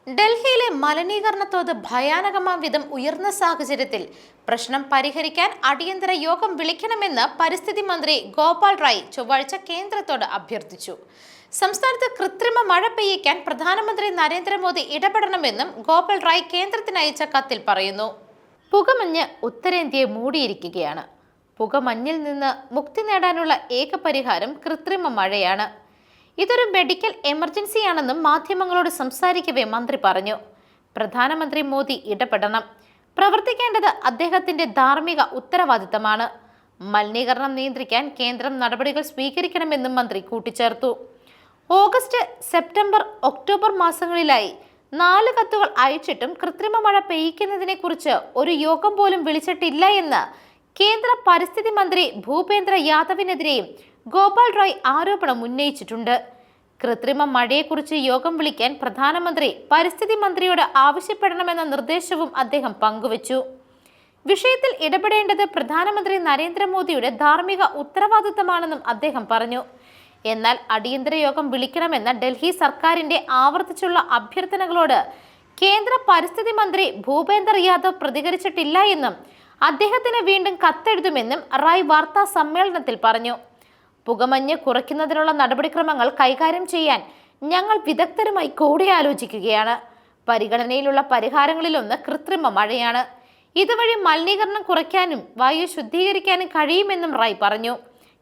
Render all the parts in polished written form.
ഡൽഹിയിലെ മലിനീകരണ തോത് ഭയാനകമാം വിധം ഉയർന്ന സാഹചര്യത്തിൽ പ്രശ്നം പരിഹരിക്കാൻ അടിയന്തര യോഗം വിളിക്കണമെന്ന് പരിസ്ഥിതി മന്ത്രി ഗോപാൽ റായ് ചൊവ്വാഴ്ച കേന്ദ്രത്തോട് അഭ്യർത്ഥിച്ചു. സംസ്ഥാനത്ത് കൃത്രിമ മഴ പെയ്യിക്കാൻ പ്രധാനമന്ത്രി നരേന്ദ്രമോദി ഇടപെടണമെന്നും ഗോപാൽ റായ് കേന്ദ്രത്തിന് അയച്ച കത്തിൽ പറയുന്നു. പുകമഞ്ഞ് ഉത്തരേന്ത്യയെ മൂടിയിരിക്കുകയാണ്. പുകമഞ്ഞിൽ നിന്ന് മുക്തി നേടാനുള്ള ഏക പരിഹാരം കൃത്രിമ മഴയാണ്. ഇതൊരു മെഡിക്കൽ എമർജൻസിയാണെന്നും മാധ്യമങ്ങളോട് സംസാരിക്കവേ മന്ത്രി പറഞ്ഞു. പ്രധാനമന്ത്രി മോദി ഇടപെടണം. പ്രവർത്തിക്കേണ്ടത് അദ്ദേഹത്തിന്റെ ധാർമ്മിക ഉത്തരവാദിത്തമാണ്. മലിനീകരണം നിയന്ത്രിക്കാൻ കേന്ദ്രം നടപടികൾ സ്വീകരിക്കണമെന്നും മന്ത്രി കൂട്ടിച്ചേർത്തു. ഓഗസ്റ്റ്, സെപ്റ്റംബർ, ഒക്ടോബർ മാസങ്ങളിലായി 4 കത്തുകൾ അയച്ചിട്ടും കൃത്രിമ മഴ പെയ്യിക്കുന്നതിനെ കുറിച്ച് ഒരു യോഗം പോലും വിളിച്ചിട്ടില്ല എന്ന് കേന്ദ്ര പരിസ്ഥിതി മന്ത്രി ഭൂപേന്ദ്ര യാദവിനെതിരെയും ഗോപാൽ റായ് ആരോപണം ഉന്നയിച്ചിട്ടുണ്ട്. കൃത്രിമ മഴയെക്കുറിച്ച് യോഗം വിളിക്കാൻ പ്രധാനമന്ത്രി പരിസ്ഥിതി മന്ത്രിയോട് ആവശ്യപ്പെടണമെന്ന നിർദ്ദേശവും അദ്ദേഹം പങ്കുവച്ചു. വിഷയത്തിൽ ഇടപെടേണ്ടത് പ്രധാനമന്ത്രി നരേന്ദ്രമോദിയുടെ ധാർമ്മിക ഉത്തരവാദിത്തമാണെന്നും അദ്ദേഹം പറഞ്ഞു. എന്നാൽ അടിയന്തര യോഗം വിളിക്കണമെന്ന ഡൽഹി സർക്കാരിന്റെ ആവർത്തിച്ചുള്ള അഭ്യർത്ഥനകളോട് കേന്ദ്ര പരിസ്ഥിതി മന്ത്രി ഭൂപേന്ദർ യാദവ് പ്രതികരിച്ചിട്ടില്ല എന്നും അദ്ദേഹത്തിന് വീണ്ടും കത്തെഴുതുമെന്നും റായ് വാർത്താ സമ്മേളനത്തിൽ പറഞ്ഞു. പുകമഞ്ഞ് കുറയ്ക്കുന്നതിനുള്ള നടപടിക്രമങ്ങൾ കൈകാര്യം ചെയ്യാൻ ഞങ്ങൾ വിദഗ്ധരുമായി കൂടിയാലോചിക്കുകയാണ്. പരിഗണനയിലുള്ള പരിഹാരങ്ങളിലൊന്ന് കൃത്രിമ മഴയാണ്. ഇതുവഴി മലിനീകരണം കുറയ്ക്കാനും വായു ശുദ്ധീകരിക്കാനും കഴിയുമെന്നും റായ് പറഞ്ഞു.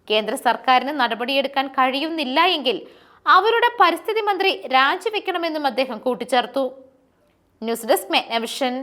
കേന്ദ്ര സർക്കാരിന് നടപടിയെടുക്കാൻ കഴിയുന്നില്ല എങ്കിൽ അവരുടെ പരിസ്ഥിതി മന്ത്രി രാജിവെക്കണമെന്നും അദ്ദേഹം കൂട്ടിച്ചേർത്തു. News desk മെഗ്നവിഷൻ.